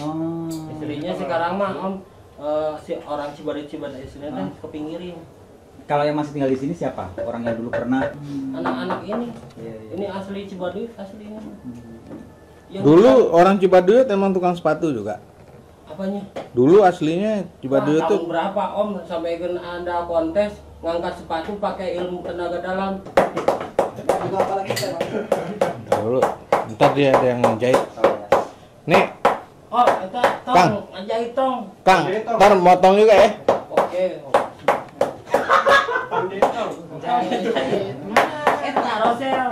Oh. Istrinya sekarang mah om si orang Cibadak istrinya kepinggirin. Kalau yang masih tinggal di sini siapa? Orang yang dulu pernah? Anak-anak ini. Iya, iya. Ini asli Cibadak aslinya. Yang Dulu orang Cibaduyut emang tukang sepatu juga. apanya? Dulu aslinya Cibaduyut Tahun tuh berapa om sampai ada kontes ngangkat sepatu pakai ilmu tenaga dalam. dulu. Ntar dia ada yang jahit. Nih, Oh, itu Kang. tong, ngajahit tong. Kang, ntar motong juga ya. Oke. Jahit. Eta Rosel.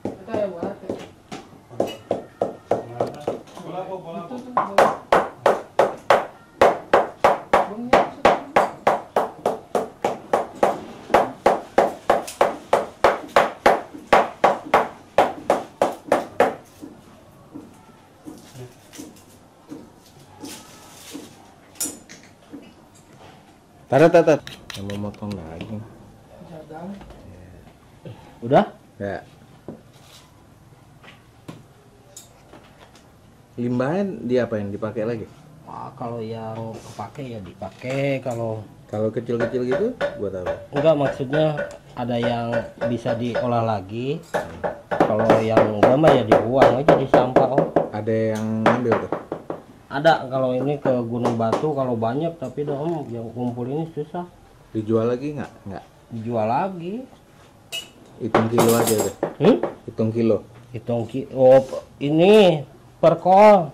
Kita ya buat. Tar. Yang mau motong daging. Udah? Ya. Limbahnya dia apa yang dipakai lagi? Kalau yang kepake ya dipakai, kalau Kalau kecil-kecil gitu buat apa? enggak maksudnya ada yang bisa diolah lagi. Kalau yang enggak mah ya dibuang aja di sampah om. Ada yang ngambil tuh. Ada kalau ini ke Gunung Batu kalau banyak tapi om yang kumpul ini susah Dijual lagi nggak? Nggak. dijual lagi. Hitung kilo aja deh. Hitung kilo. Hitung ini per kol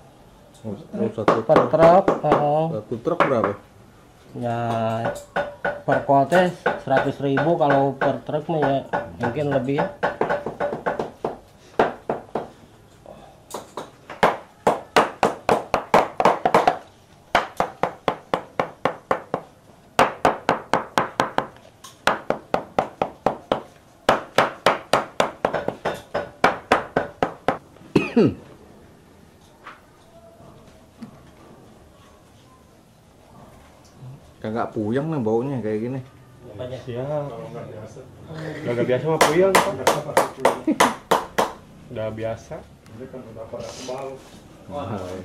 Oh, satu per truk. satu truk berapa? Ya per kol teh 100.000 kalau per truk mah ya mungkin lebih. Kagak puyeng nih baunya kayak gini. Ya, udah biasa mah puyeng Pak. Udah biasa. Mahal ya.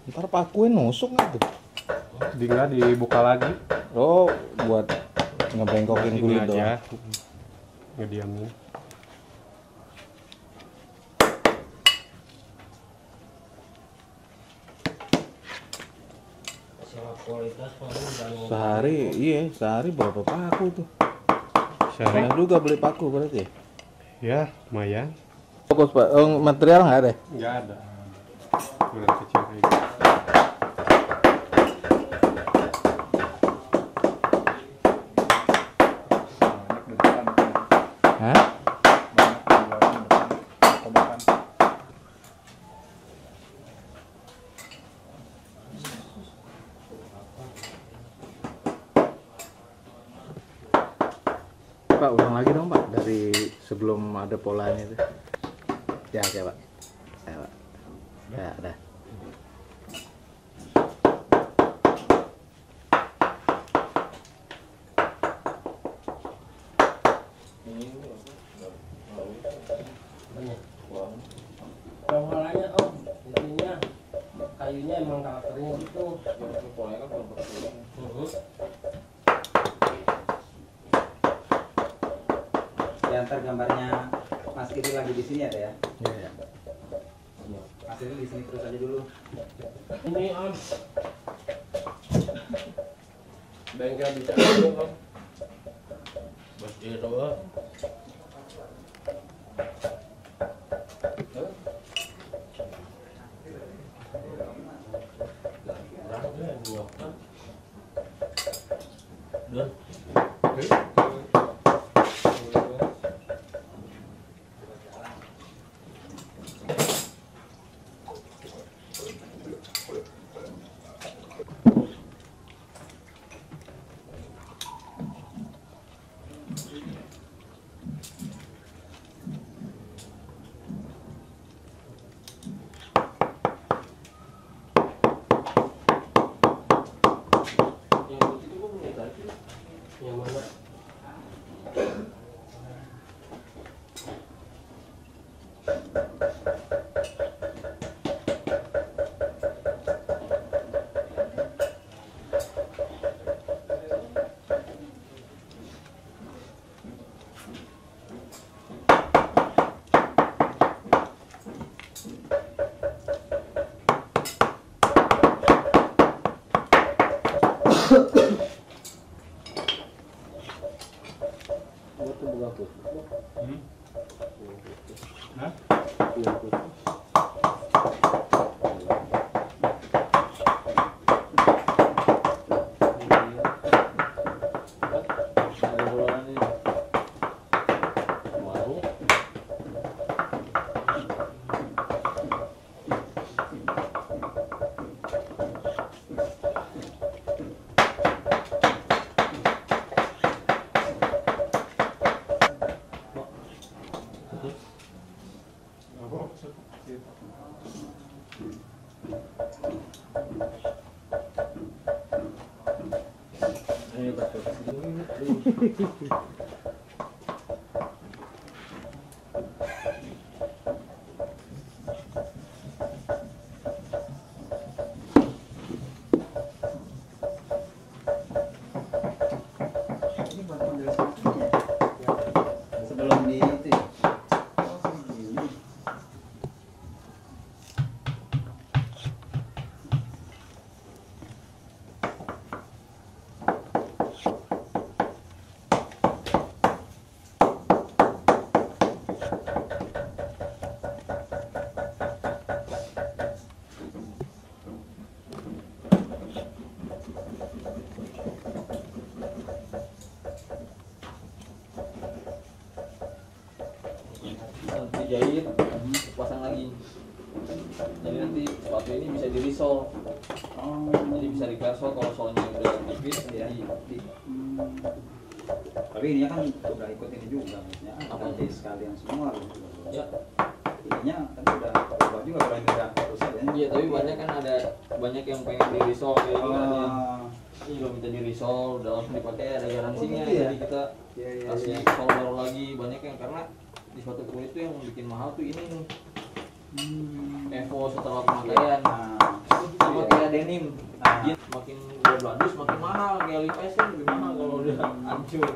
Ntar pakuin nusuk gitu. Tinggal dibuka lagi. Oh, buat ngebengkokin Ini kulit aja. doang. Ngediamin. Sehari berapa paku tuh? Sehari. Banyak juga beli paku berarti. Ya, lumayan. Fokus Pak, material nggak ada? Nggak ada. Ukuran kecil kayak gitu. Hah? Pak, ulang lagi dong Pak, dari sebelum ada polanya itu. Ya, Pak. Ya, Pak. Ya, dah. Polanya om, intinya kayunya emang karakternya gitu. Polanya kan belum Ya, ntar gambarnya Mas Kiri lagi di sini ada ya. Iya. Mas Kiri di sini terus aja dulu. Ini om, bengkel bisa dulu om. Bos itu doang. Yang mana? Ini buat model sepatunya. Sebelum di itu ya. Dijahit, pasang lagi. Jadi nanti sepatu ini bisa di risol. Jadi bisa di sol kalau solnya udah tipis Ya, jadi tapi ini kan udah ikut ini juga, maksudnya ganti sekalian semua gitu. ya. Ininya kan udah berubah juga kalau ini udah rusak ya. Iya, tapi banyak yang pengen di risol kayak gitu kan ya. Oh, Ini kalau minta di risol udah langsung dipakai ada garansinya. Oh, gitu ya? Jadi kita iya iya. kasih Iya. sol baru lagi. Banyak yang karena di sepatu kulit tuh yang bikin mahal tuh ini nih. Evo setelah pemakaian. Nah, Sama kayak denim. Nah. Dia makin udah bagus makin mahal. Kayak Levi's kan lebih mahal kalau udah hancur.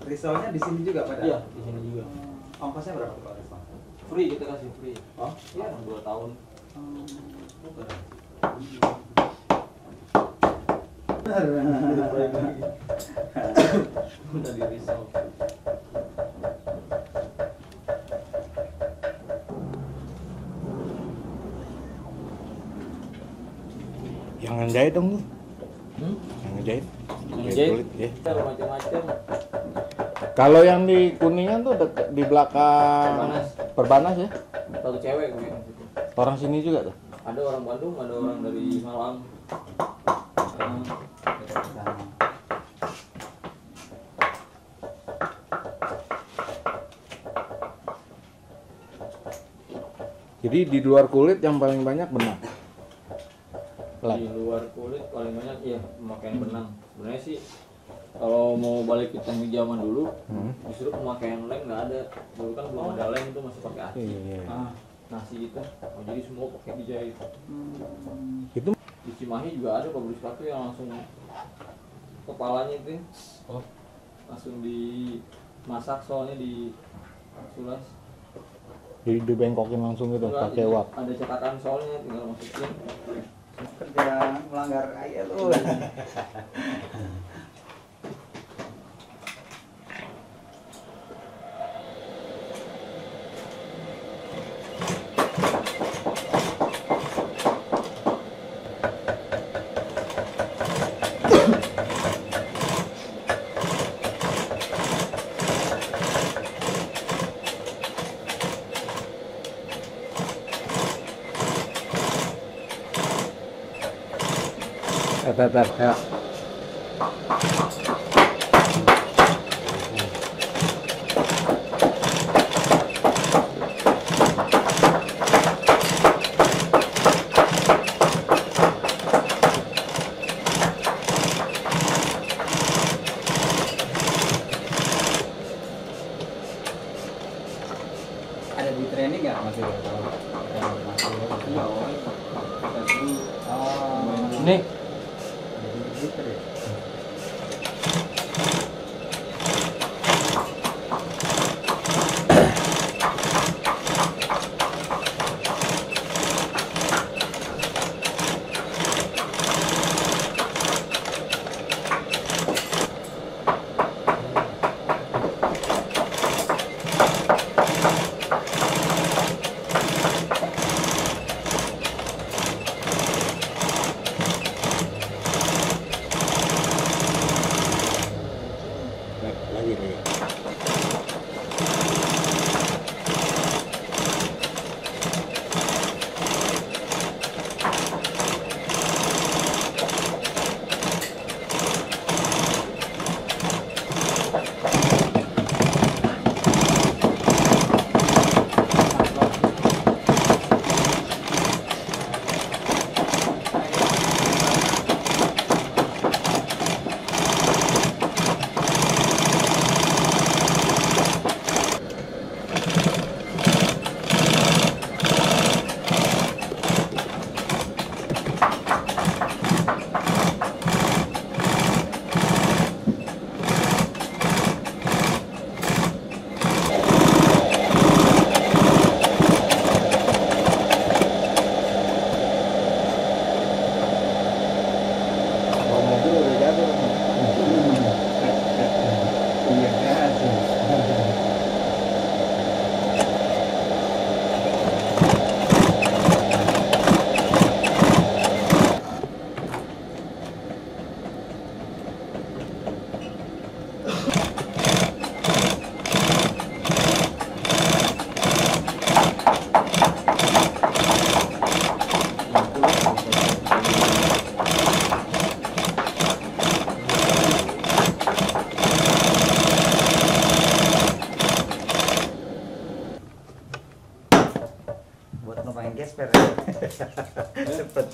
risolnya di sini juga pada. Iya, di sini juga. Ongkosnya berapa tuh Pak risol? Free, kita kasih free. Oh, Iya, 2 tahun. Udah di risol. Yang ngejahit dong tuh. Hmm? Yang ngejahit. Ngejahit? Kulit, ya. Macam-macam. Kalau yang di Kuningan tuh di belakang Perbanas. Perbanas ya. Satu cewek gue. Orang sini juga tuh. Ada orang Bandung, ada orang dari Malang. Jadi di luar kulit yang paling banyak benang. Lem. Di luar kulit paling banyak iya pemakaian benang. Sebenarnya sih kalau mau balik ke teknik zaman dulu, justru pemakaian lem nggak ada. Dulu kan belum ada lem, itu masih pakai aci. Iya. Nasi gitu. Oh, jadi semua pakai dijahit. Itu Di Cimahi juga ada pabrik sepatu yang langsung kepalanya itu langsung dimasak, soalnya di sulas. dibengkokin langsung gitu Enggak, pakai jadi wak. ada cetakan soalnya, tinggal masukin. Kerja melanggar ayat tuh. Tar, ya. Ada di training nggak masih? Nih, lagi nih. mobil udah jatuh. Iya kan. Buat numpangin gesper. Cepet.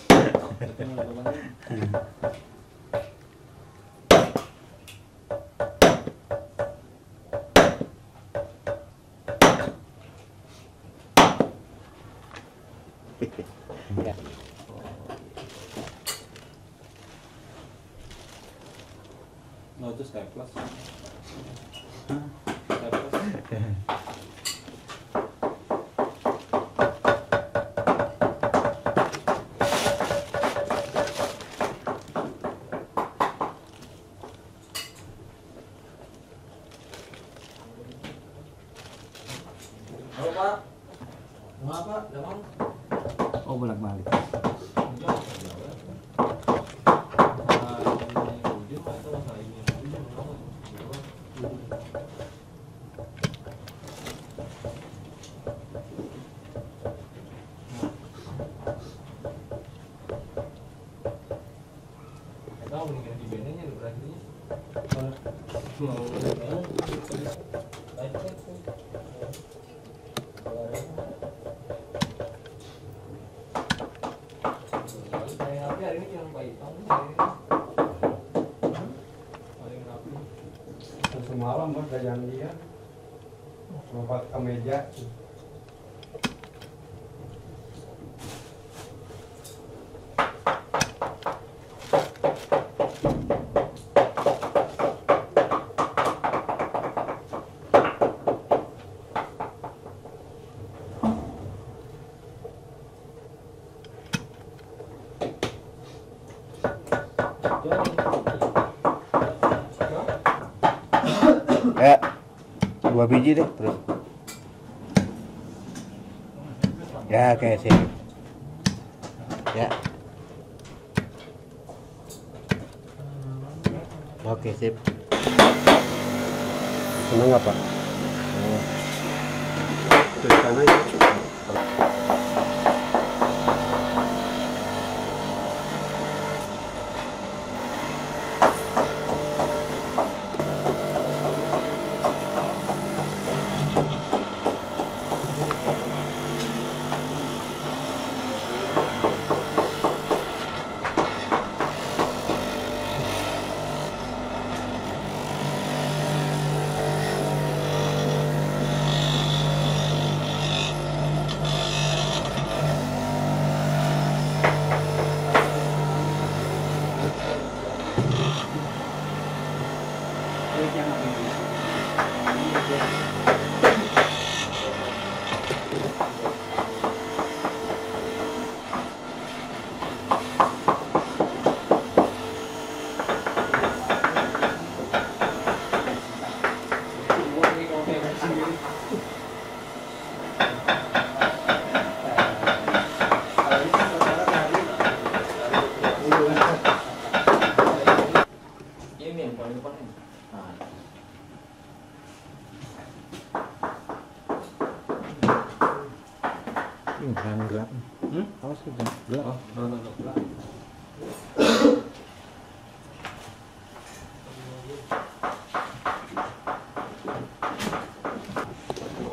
No, itu staples. Staples. Halo Pak, mau apa? Gampang. Oh, bolak-balik. Tahu mendingan di bandnya udah berakhirnya. Saya hari ini Semalam bos jajan dia lompat ke meja. Ya, 2 biji deh terus. Ya, oke sip. Ya. Oke sip. Seneng apa? Dari sana ya. Ini yang paling depan nih. Nah, Jangan gelap. Awas jangan gelap.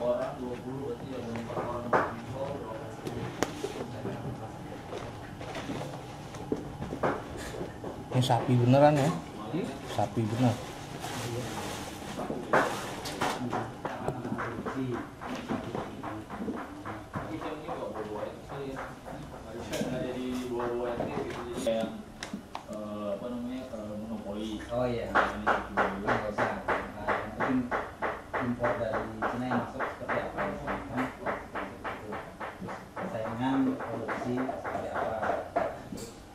orang 20 berarti yang 4 orang info. Ini sapi beneran ya? Sapi bener. Kayak apa namanya monopoli. Oh iya, nggak usah. Yang penting impor dari Cina yang masuk seperti apa ya, kan? Persaingan produksi seperti apa,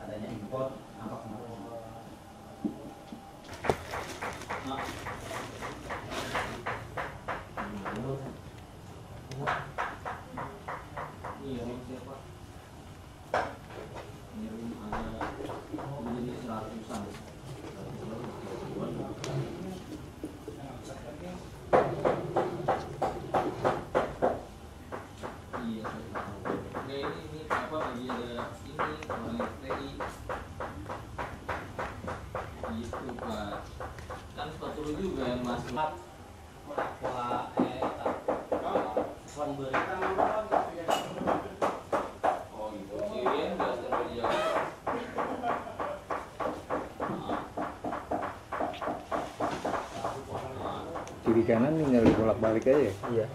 adanya impor apa kemarin. Iya, siapa? Ini ada jadi 100-an. Iya. Oke, ini apa lagi ada ini orang FPI. Gitu Pak. Kan sepatu lu juga yang masuk. Oh gitu. Sirian nggak terlalu Kiri kanan tinggal bolak-balik aja. Iya.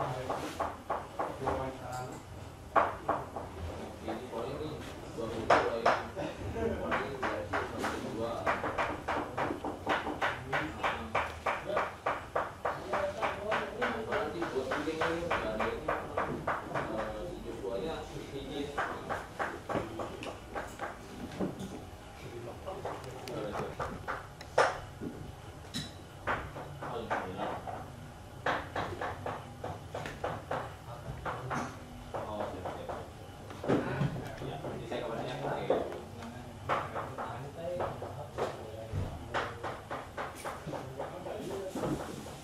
ini poin ini baru mulai poin ini versi 1.2. Nanti buat bikin ini nggak ada ini si Joshua-nya izin. Alhamdulillah. Oh, siap. Ya, nanti saya kabarnya. Oke.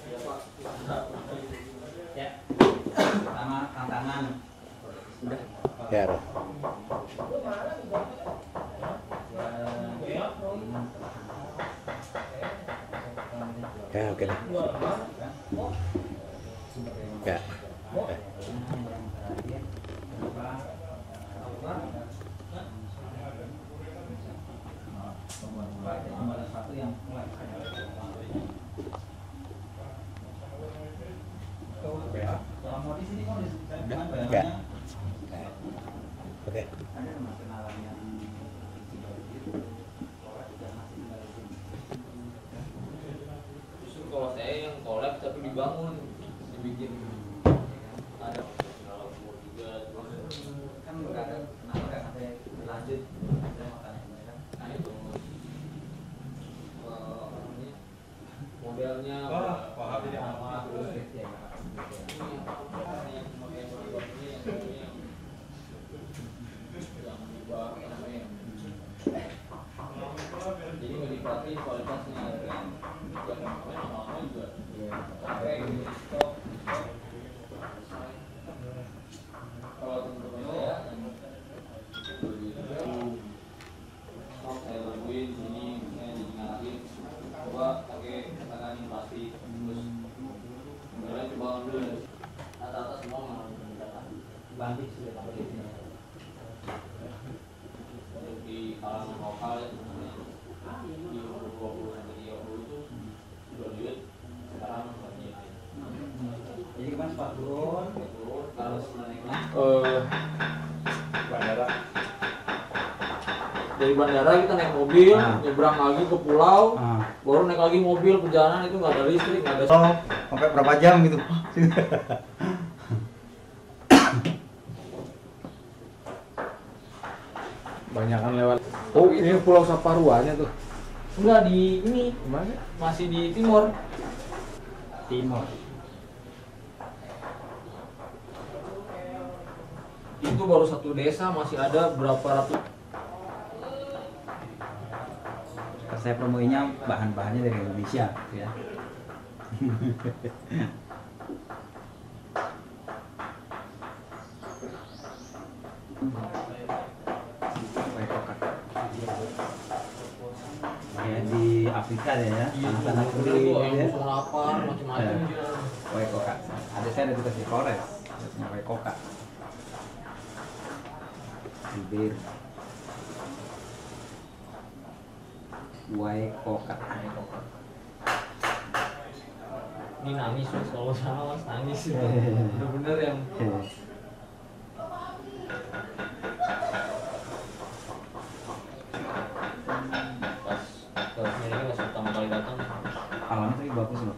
Ya, Pak. Ya, pertama tantangan. Sudah. Ya, Roh. Ya, oke deh. Ya. Apa? Berarti cuma ada satu yang mulai. Kalau mau di sini mau di bayangannya. Oke. Ada teman kenalan yang Justru kalau saya yang collab tapi dibangun, dibikin ada kalau juga kan nggak ada kenapa nggak sampai berlanjut saya makanya kan. nah itu ini modelnya paham ini sama terus Ya, jadi nggak diperhatiin kualitasnya kan lama-lama juga pakai stok kalau teman-teman saya saya lakuin sini saya jadi ngarahin coba pakai tangan plastik terus kemudian coba ambil rata-rata semua mengalami peningkatan banding sudah pakai ini. untuk di kalangan lokal ya sebenarnya di 20 sampai 30 itu sudah duit sekarang lagi naik Jadi kemarin sempat turun, kalau naiknya bandara. dari bandara kita naik mobil nyebrang lagi ke pulau baru naik lagi mobil perjalanan itu nggak ada listrik nggak ada Sampai berapa jam gitu? Banyakan lewat. Oh, ini Pulau Saparuanya tuh. enggak di ini Gimana? masih di timur timur. itu baru satu desa masih ada berapa ratus Saya promoinya bahan-bahannya dari Indonesia, ya. Ya, di Afrika deh ya, tanah-tanah kering gitu ya. yang lapar macam-macam dia. Waikoka. Ada saya ada tugas di Polres, tugasnya Waikoka. Bibir. Waikoka. Ini nangis mas kalau salah mas nangis itu bener-bener yang pas ini pas pertama kali datang Alamnya tapi bagus loh.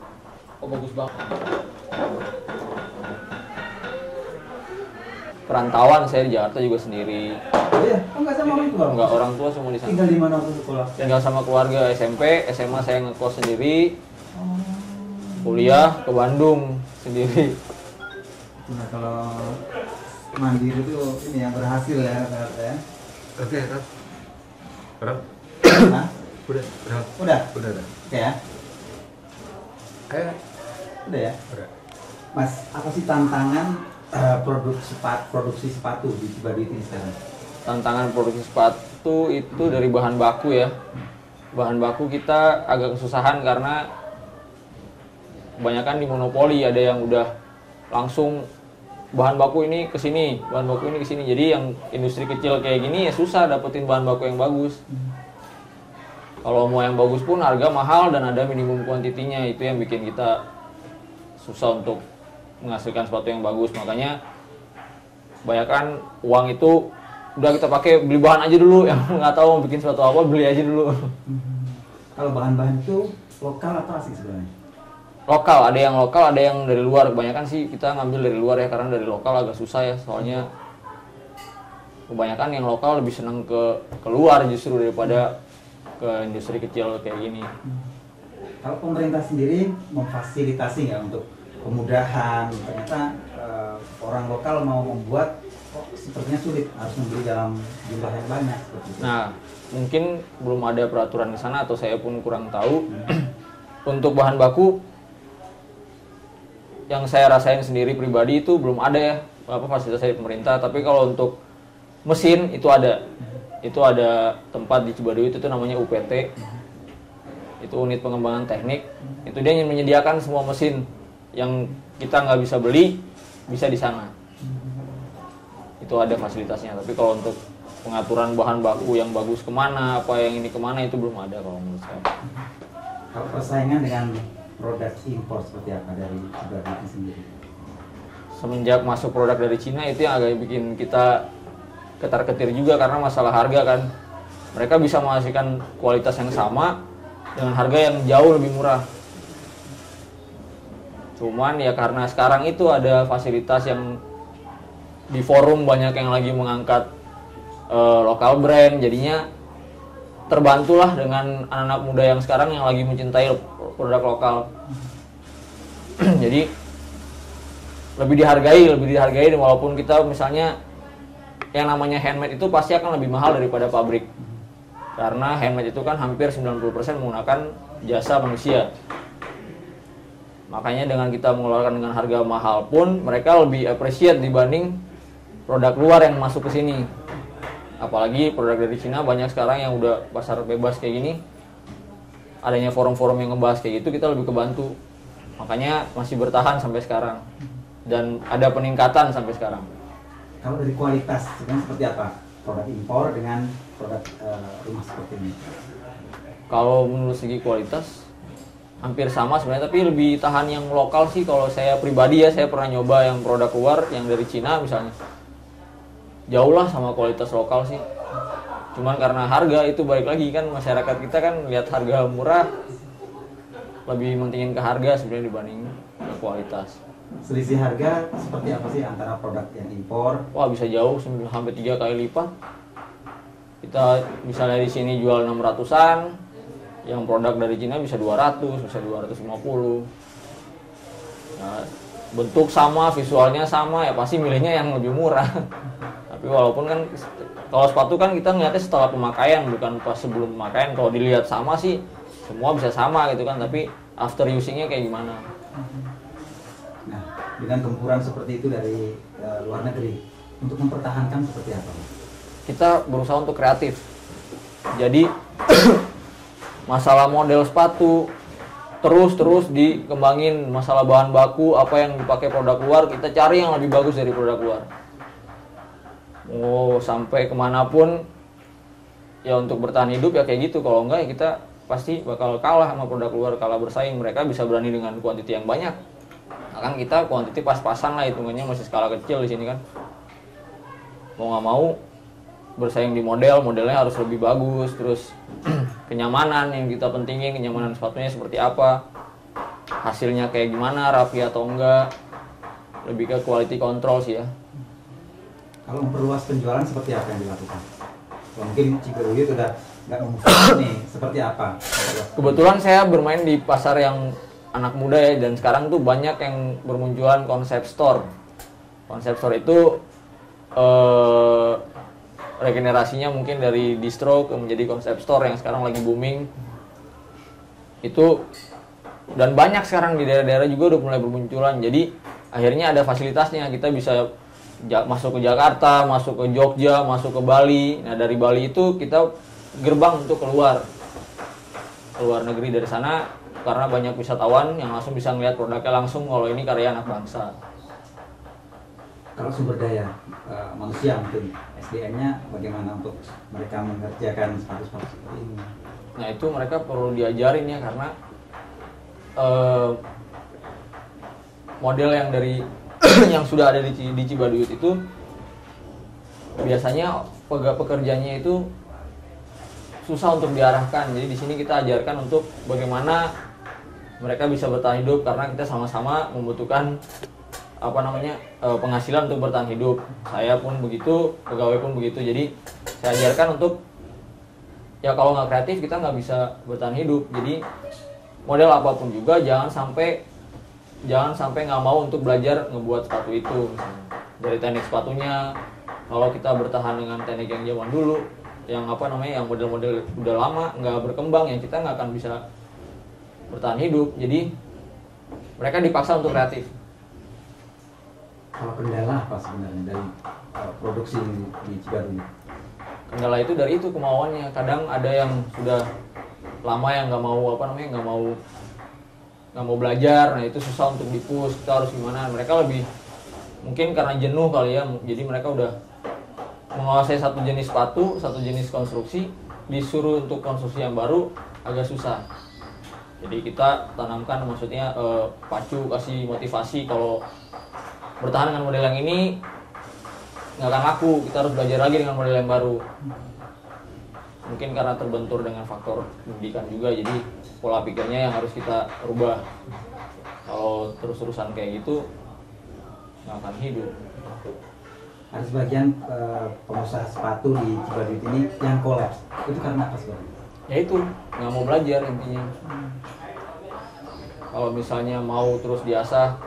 oh bagus banget perantauan saya di Jakarta juga sendiri Iya, enggak sama orang tua. enggak orang tua semua di sana Tinggal di mana waktu sekolah? tinggal sama keluarga SMP SMA saya ngekos sendiri kuliah ke Bandung sendiri Nah, kalau mandiri itu ini yang berhasil ya rata-rata ya. Oke, Raf. Raf, Hah? udah, Raf. Udah? Udah. Oke ya? Ayo, Udah ya? udah. Mas, apa sih tantangan produksi sepatu di Cibaduyut ini sekarang? tantangan produksi sepatu itu dari bahan baku ya. Bahan baku kita agak kesusahan karena kebanyakan dimonopoli, ada yang udah langsung bahan baku ini ke sini, bahan baku ini ke sini. Jadi yang industri kecil kayak gini ya susah dapetin bahan baku yang bagus. Kalau mau yang bagus pun harga mahal dan ada minimum kuantitinya, itu yang bikin kita susah untuk menghasilkan sepatu yang bagus. Makanya kebanyakan uang itu udah kita pakai beli bahan aja dulu, yang nggak tahu mau bikin sepatu apa beli aja dulu. Kalau bahan-bahan itu lokal atau asing sebenarnya? Lokal, ada yang lokal, ada yang dari luar. Kebanyakan sih kita ngambil dari luar ya, karena dari lokal agak susah ya, soalnya kebanyakan yang lokal lebih senang ke keluar justru daripada ke industri kecil kayak gini. Kalau pemerintah sendiri memfasilitasi nggak untuk kemudahan? Ternyata orang lokal mau membuat kok sepertinya sulit, harus membeli dalam jumlah yang banyak seperti itu. Nah, mungkin belum ada peraturan di sana atau saya pun kurang tahu. Untuk bahan baku yang saya rasain sendiri pribadi itu belum ada ya fasilitas dari pemerintah. Tapi kalau untuk mesin itu ada. Itu ada tempat di Cibaduyut itu namanya UPT. Itu unit pengembangan teknik. Itu dia yang menyediakan semua mesin yang kita nggak bisa beli, bisa di sana. Itu ada fasilitasnya. Tapi kalau untuk pengaturan bahan baku yang bagus kemana, apa yang ini kemana, itu belum ada kalau menurut saya. Kalau persaingan dengan produk impor seperti apa dari Cibadu itu sendiri? Semenjak masuk produk dari Cina itu yang agak bikin kita ketar-ketir juga karena masalah harga kan. Mereka bisa menghasilkan kualitas yang sama dengan harga yang jauh lebih murah. Cuman ya karena sekarang itu ada fasilitas yang di forum banyak yang lagi mengangkat lokal brand, jadinya terbantulah dengan anak-anak muda yang sekarang yang lagi mencintai produk lokal. Jadi lebih dihargai walaupun kita misalnya yang namanya handmade itu pasti akan lebih mahal daripada pabrik. Karena handmade itu kan hampir 90% menggunakan jasa manusia. Makanya dengan kita mengeluarkan dengan harga mahal pun mereka lebih appreciate dibanding produk luar yang masuk ke sini. Apalagi produk dari Cina banyak sekarang yang udah pasar bebas kayak gini. Adanya forum-forum yang ngebahas kayak gitu, kita lebih kebantu. Makanya masih bertahan sampai sekarang. Dan ada peningkatan sampai sekarang. Kalau dari kualitas sebenarnya seperti apa produk impor dengan produk rumah seperti ini? Kalau menurut segi kualitas hampir sama sebenarnya, tapi lebih tahan yang lokal sih. Kalau saya pribadi ya, saya pernah nyoba yang produk luar yang dari Cina misalnya, jauh lah sama kualitas lokal sih. Cuman karena harga itu balik lagi kan, masyarakat kita kan lihat harga murah, lebih mentingin ke harga sebenarnya dibanding ke kualitas. Selisih harga seperti apa sih antara produk yang impor? Wah, bisa jauh sampai 3 kali lipat. Kita misalnya di sini jual 600-an, yang produk dari Cina bisa 200, bisa 250. Nah, bentuk sama, visualnya sama, ya pasti milihnya yang lebih murah. Tapi walaupun kan kalau sepatu kan kita ngeliatnya setelah pemakaian, bukan pas sebelum pemakaian. Kalau dilihat sama sih semua bisa sama gitu kan, tapi after usingnya kayak gimana. Nah, dengan gempuran seperti itu dari luar negeri, untuk mempertahankan seperti apa? Kita berusaha untuk kreatif. Jadi masalah model sepatu terus dikembangin, masalah bahan baku apa yang dipakai produk luar kita cari yang lebih bagus dari produk luar. Sampai kemanapun ya untuk bertahan hidup ya kayak gitu. Kalau enggak ya kita pasti bakal kalah sama produk luar, kalah bersaing. Mereka bisa berani dengan kuantiti yang banyak. Nah, kan kita kuantiti pas-pasan lah, hitungannya masih skala kecil di sini kan. Mau nggak mau bersaing di modelnya harus lebih bagus, terus kenyamanan yang kita pentingin, kenyamanan sepatunya seperti apa, hasilnya kayak gimana, rapi atau enggak, lebih ke quality control sih ya. Kalau memperluas penjualan seperti apa yang dilakukan? Mungkin Cibadu itu udah nggak membuka nih, seperti apa? Kebetulan saya bermain di pasar yang anak muda ya, dan sekarang tuh banyak yang bermunculan konsep store. Konsep store itu regenerasinya mungkin dari distro menjadi konsep store yang sekarang lagi booming itu, dan banyak sekarang di daerah-daerah juga udah mulai bermunculan. Jadi akhirnya ada fasilitasnya, kita bisa masuk ke Jakarta, masuk ke Jogja, masuk ke Bali. Nah dari Bali itu kita gerbang untuk keluar negeri dari sana, karena banyak wisatawan yang langsung bisa ngeliat produknya langsung kalau ini karya anak bangsa. Kalau sumber daya manusia mungkin SDM-nya bagaimana untuk mereka mengerjakan sepatu-sepatu seperti ini? Nah itu mereka perlu diajarin ya, karena model yang dari yang sudah ada di Cibaduyut itu biasanya pekerjanya itu susah untuk diarahkan. Jadi di sini kita ajarkan untuk bagaimana mereka bisa bertahan hidup, karena kita sama-sama membutuhkan penghasilan untuk bertahan hidup. Saya pun begitu, pegawai pun begitu. Jadi saya ajarkan untuk ya kalau nggak kreatif kita nggak bisa bertahan hidup. Jadi model apapun juga jangan sampai nggak mau untuk belajar ngebuat sepatu itu. Misalnya dari teknik sepatunya, kalau kita bertahan dengan teknik yang zaman dulu, yang yang model-model udah lama nggak berkembang, yang kita nggak akan bisa bertahan hidup. Jadi mereka dipaksa untuk kreatif. Kalau kendala apa sebenarnya dari produksi di Cibadu? Kendala itu dari itu kemauannya. Kadang ada yang sudah lama yang nggak mau belajar. Nah itu susah untuk dipush. Kita harus gimana? Mereka lebih mungkin karena jenuh kali ya. Jadi mereka udah menguasai satu jenis sepatu, satu jenis konstruksi, disuruh untuk konstruksi yang baru agak susah. Jadi kita tanamkan, maksudnya pacu, kasih motivasi kalau bertahan dengan model yang ini nggak akan laku, kita harus belajar lagi dengan model yang baru. Mungkin karena terbentur dengan faktor pendidikan juga, jadi pola pikirnya yang harus kita rubah. Kalau terus-terusan kayak gitu nggak akan hidup. Ada sebagian pengusaha sepatu di Cibaduyut ini yang kolaps. Itu karena apa sebenarnya? Ya itu, nggak mau belajar intinya. Kalau misalnya mau terus diasah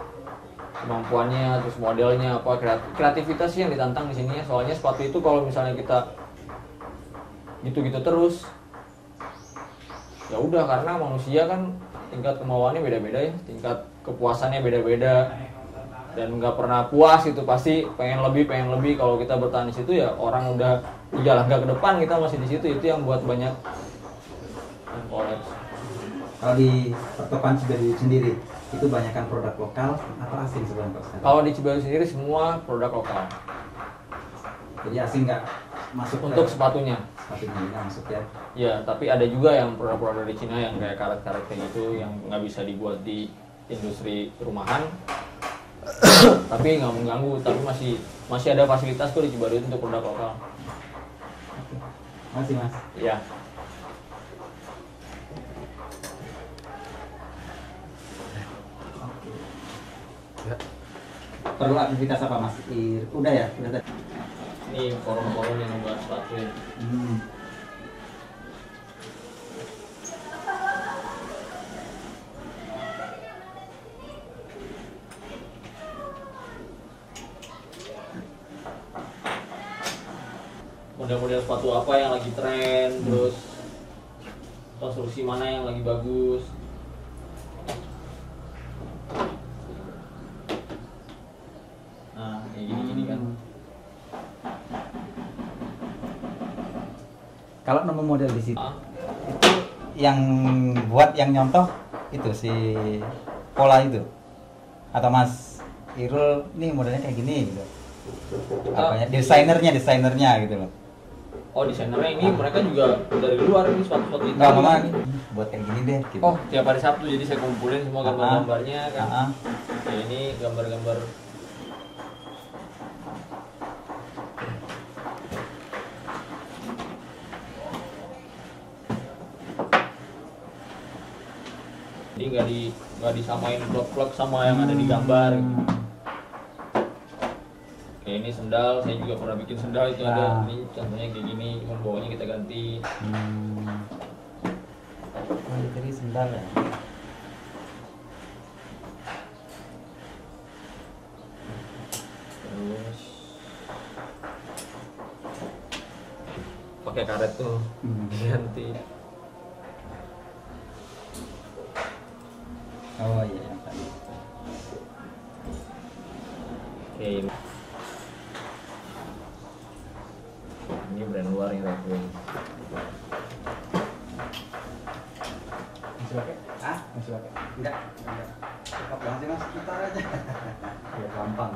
kemampuannya, terus modelnya apa, kreativitas sih yang ditantang di sini ya. Soalnya sepatu itu kalau misalnya kita gitu-gitu terus, ya udah, karena manusia kan tingkat kemauannya beda-beda ya, tingkat kepuasannya beda-beda, dan nggak pernah puas gitu, pasti pengen lebih. Kalau kita bertahan di situ ya orang udah 3 langkah ke depan, kita masih di situ, itu yang buat banyak yang kolaps. Kalau di pertokoan Cibaduyut sendiri, itu banyakkan produk lokal atau asing sebenarnya Pak Ustadz? Kalau di Cibaduyut sendiri semua produk lokal. Jadi asing nggak masuk Untuk sepatunya. sepatunya nggak masuk ya? Ya, tapi ada juga yang produk-produk dari Cina yang kayak karet-karet kayak gitu yang nggak bisa dibuat di industri rumahan. Tapi nggak mengganggu, tapi masih ada fasilitas tuh di Cibaduyut untuk produk lokal. Masih Mas. Iya. Perlu aktivitas apa Mas? Udah ya? Udah tadi. Ini forum-forum yang membuat sepatu ya. Model-model sepatu apa yang lagi tren, terus konstruksi mana yang lagi bagus. Nah, kayak gini-gini kan. Kalau nemu model di situ, Ah, itu yang buat, yang nyontoh itu si pola itu, atau Mas Irul nih modelnya kayak gini gitu. Apanya? Desainernya gitu loh. oh, desainernya ini mereka juga dari luar, ini sepatu-sepatu itu. Enggak, mama buat kayak gini deh gitu. Oh, tiap hari Sabtu jadi saya kumpulin semua gambar-gambarnya kan. Ah, Ya, ini gambar-gambar. Jadi nggak disamain blok-blok sama yang ada di gambar. Kayak ini sendal, saya juga pernah bikin sendal itu ada. Ini contohnya kayak gini, cuma bawahnya kita ganti. Oh, jadi sendal ya. Terus pakai karet tuh ganti. Oh iya, yang tadi. Oke, ini brand luar yang aku. Masih pakai? Ah, masih pakai? Enggak. Cakep banget sih Mas, putar aja. Ya gampang.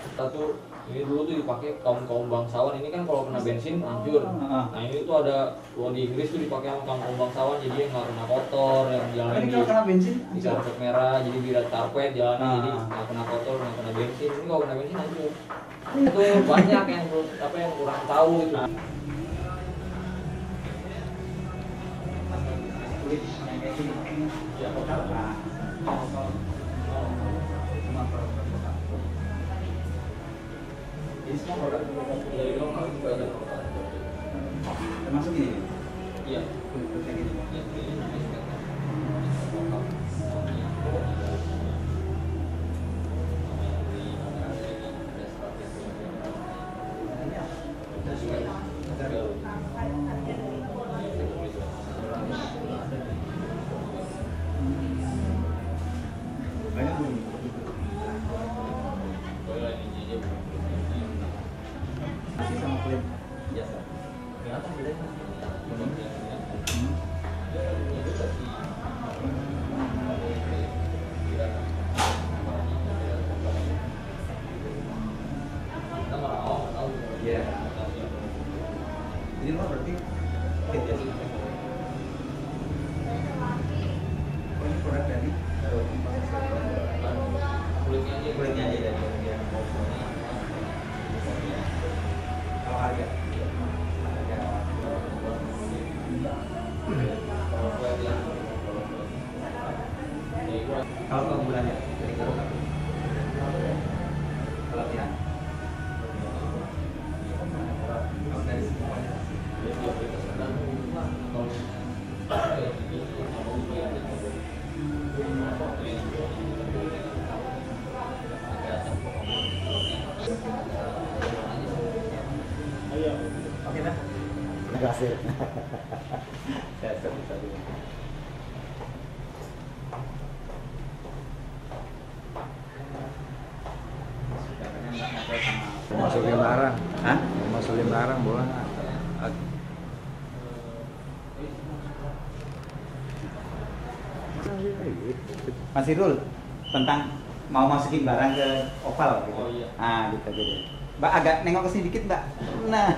Kita tuh ini dulu tuh dipakai kaum bangsawan, ini kan kalau kena bensin hancur. Nah, ini tuh ada, kalau di Inggris tuh dipakai sama kaum bangsawan, jadi yang nggak kena kotor, yang jalan Ini kalau kena bensin, di karpet merah, jadi biar karpet jalannya jadi nggak kena kotor, nggak kena bensin. Ini kalau kena bensin hancur. Itu banyak yang yang kurang tahu itu. Ya, ini semua produk dari lokal juga ada. termasuk ini. Iya. Kayak gini. Banyak belum? Masih sama kulit biasa. Kelihatan bedanya. Hmm. Iya. Ini mah berarti fit ya. Oh, ini produk dari kulitnya aja dari dia. Kalau harga kalau keunggulannya pelatihan kalau dari segi kualitas oke dah. Terima kasih. Saya bisa dulu. Masukin barang. Hah? Masukin barang boleh nggak? Mas Irul tentang mau masukin barang ke oval gitu. Oh, iya. Ah gitu gitu. Mbak agak nengok ke sini dikit, Mbak. Nah.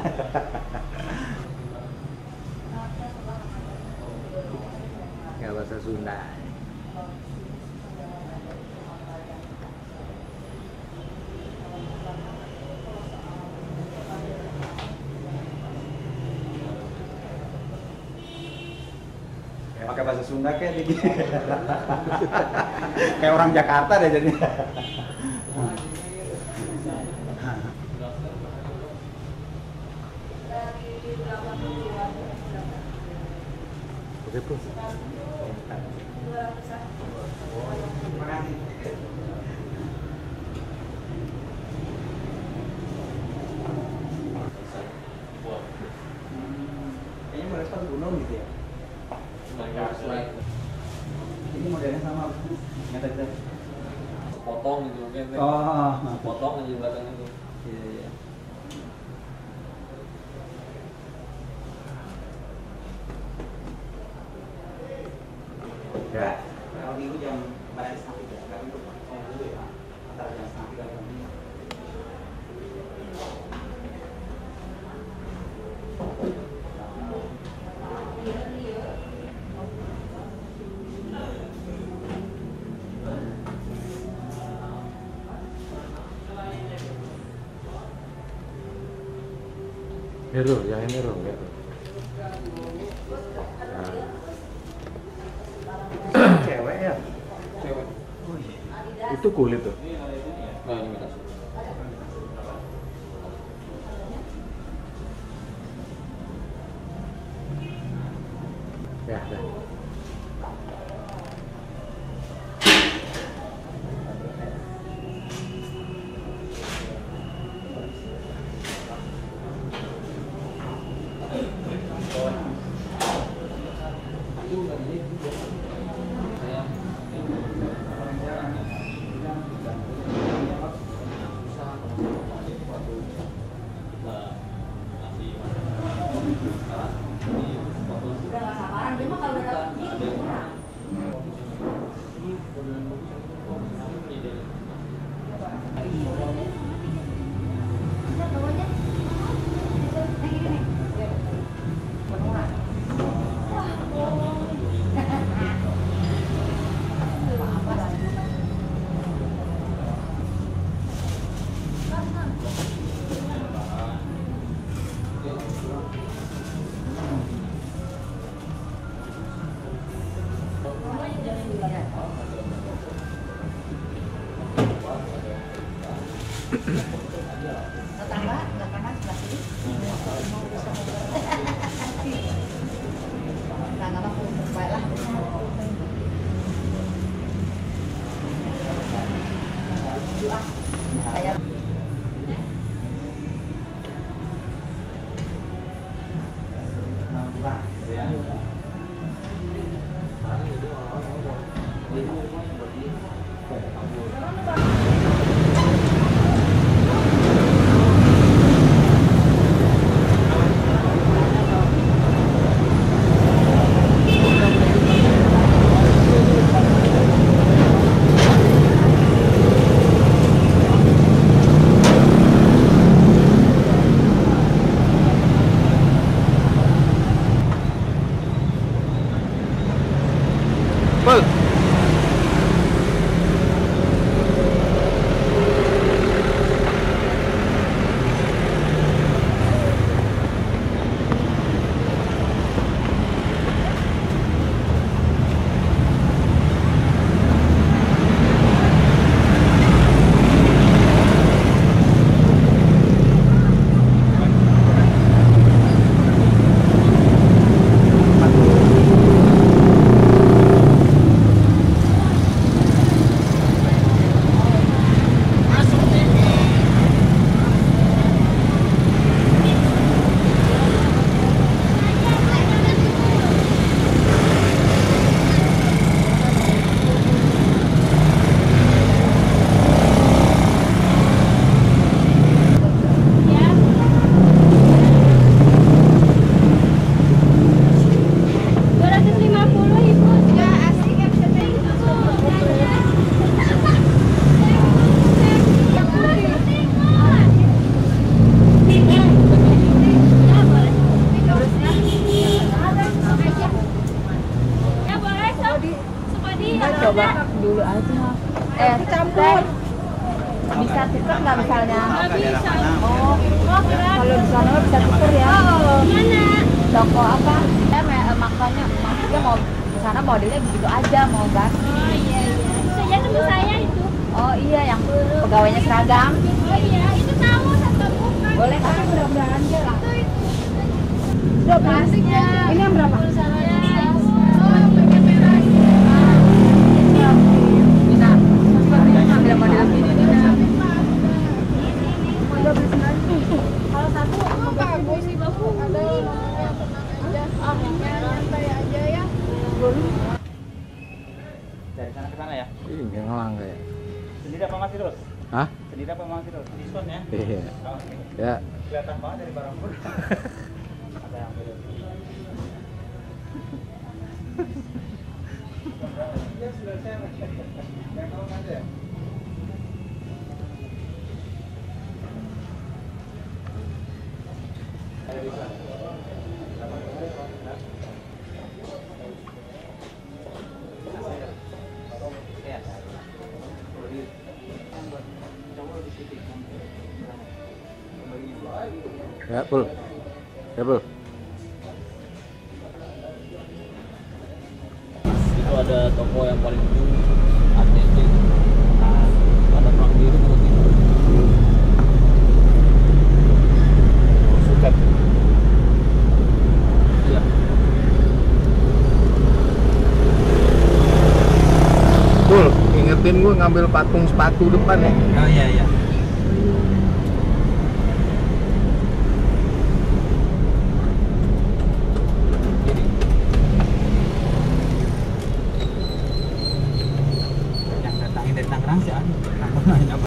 Ya bahasa Sunda. Pakai bahasa Sunda kayak dikit. Kayak orang Jakarta deh jadi. Oke, Bro. Terima kasih. Kayaknya mau respon gunung gitu ya. Ini modelnya sama nggak tahu. Potong gitu kan. Oh, Potong aja belakangnya tuh. iya iya. Ya. Kalau minggu jam balik setengah tiga, kami untuk ngomong dulu ya. Antara jam setengah tiga dan jam lima. Ini Rum, yang ini Rum ya. Nah. Cewek ya? Cewek. Itu kulit tuh. Nah, imitasi. Ya, dah. Teh, bisa tuker nggak misalnya? Nggak bisa. Oh, kalau di sana bisa tuker ya? Mana? Toko apa? Makanya maksudnya mau di sana modelnya begitu aja, mau ganti. Oh iya iya. Bisa jadi teman saya itu. Oh iya, yang pegawainya seragam. Oh iya, itu tahu satu bukan. Boleh kan? Mudah-mudahan aja lah. Udah plastiknya. Ini yang berapa? Oh, pakai merah. Bisa. Ambil model gini nih. Kalau satu bagus sih bagus. Ada yang tenang aja. Ah, yang nyantai aja ya. Dari sana ke sana ya. Ih, nggak ngelang kayak. Sendiri apa masih terus? Hah? Sendiri apa masih terus? Diskon ya? Iya. Oke. Ya. Kelihatan banget dari barang pun. Ada yang beda. Ya sudah saya yang tahu aja. Ya, Pul. Ya, Pul. Itu ada toko yang paling ujung ATT. Ada perang biru buat itu. Suket. Iya. Pul, ingetin gua ngambil patung sepatu depan ya. Oh iya iya.